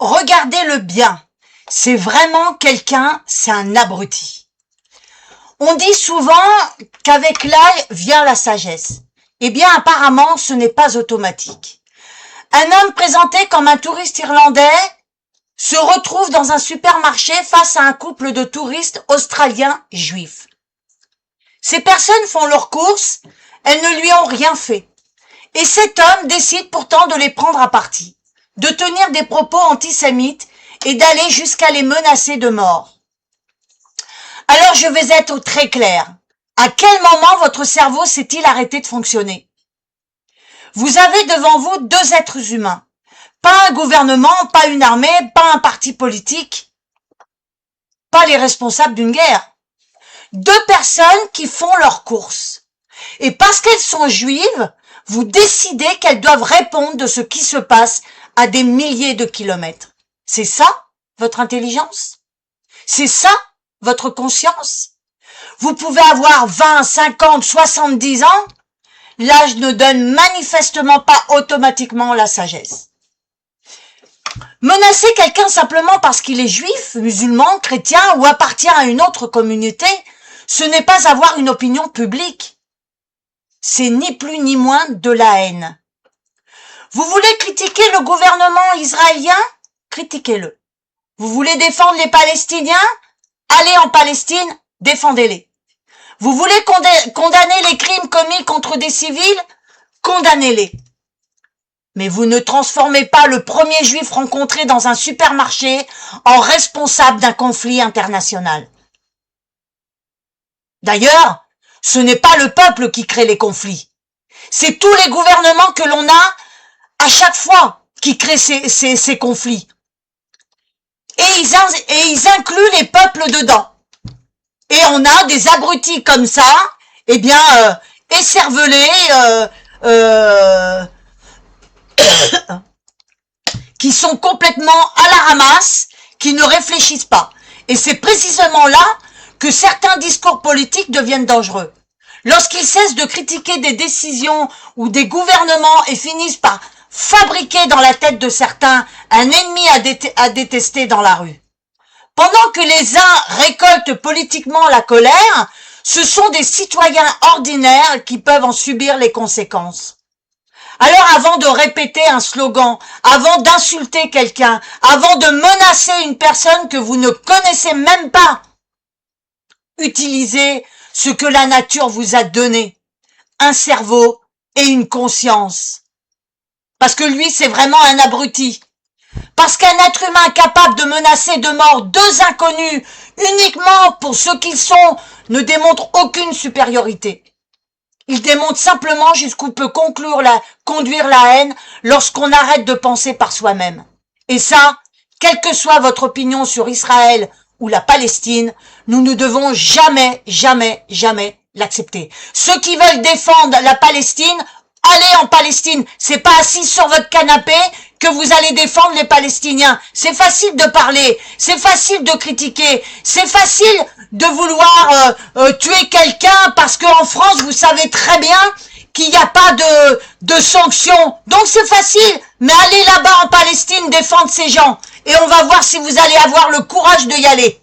regardez-le bien. C'est vraiment quelqu'un, c'est un abruti. On dit souvent qu'avec l'âge vient la sagesse. Eh bien, apparemment, ce n'est pas automatique. Un homme présenté comme un touriste irlandais se retrouve dans un supermarché face à un couple de touristes australiens juifs. Ces personnes font leurs courses, elles ne lui ont rien fait. Et cet homme décide pourtant de les prendre à partie, de tenir des propos antisémites et d'aller jusqu'à les menacer de mort. Alors je vais être très clair. À quel moment votre cerveau s'est-il arrêté de fonctionner? Vous avez devant vous deux êtres humains. Pas un gouvernement, pas une armée, pas un parti politique, pas les responsables d'une guerre. Deux personnes qui font leurs courses. Et parce qu'elles sont juives, vous décidez qu'elles doivent répondre de ce qui se passe à des milliers de kilomètres. C'est ça, votre intelligence? C'est ça, votre conscience? Vous pouvez avoir 20, 50, 70 ans, l'âge ne donne manifestement pas automatiquement la sagesse. Menacer quelqu'un simplement parce qu'il est juif, musulman, chrétien ou appartient à une autre communauté, ce n'est pas avoir une opinion publique. C'est ni plus ni moins de la haine. Vous voulez critiquer le gouvernement israélien? Critiquez-le. Vous voulez défendre les Palestiniens? Allez en Palestine, défendez-les. Vous voulez condamner les crimes commis contre des civils? Condamnez-les. Mais vous ne transformez pas le premier juif rencontré dans un supermarché en responsable d'un conflit international. D'ailleurs, ce n'est pas le peuple qui crée les conflits. C'est tous les gouvernements que l'on a à chaque fois qui créent ces conflits. Et ils incluent les peuples dedans. Et on a des abrutis comme ça, eh bien, écervelés, qui sont complètement à la ramasse, qui ne réfléchissent pas. Et c'est précisément là que certains discours politiques deviennent dangereux. Lorsqu'ils cessent de critiquer des décisions ou des gouvernements et finissent par fabriquer dans la tête de certains un ennemi à détester dans la rue. Pendant que les uns récoltent politiquement la colère, ce sont des citoyens ordinaires qui peuvent en subir les conséquences. Alors avant de répéter un slogan, avant d'insulter quelqu'un, avant de menacer une personne que vous ne connaissez même pas, utilisez ce que la nature vous a donné, un cerveau et une conscience. Parce que lui, c'est vraiment un abruti. Parce qu'un être humain capable de menacer de mort deux inconnus uniquement pour ce qu'ils sont ne démontre aucune supériorité. Il démontre simplement jusqu'où peut conduire la haine lorsqu'on arrête de penser par soi-même. Et ça, quelle que soit votre opinion sur Israël ou la Palestine, nous ne devons jamais, jamais, jamais l'accepter. Ceux qui veulent défendre la Palestine, allez en Palestine. C'est pas assis sur votre canapé que vous allez défendre les Palestiniens. C'est facile de parler, c'est facile de critiquer, c'est facile de vouloir tuer quelqu'un parce qu'en France, vous savez très bien qu'il n'y a pas de sanctions. Donc c'est facile, mais allez là-bas en Palestine défendre ces gens et on va voir si vous allez avoir le courage de y aller.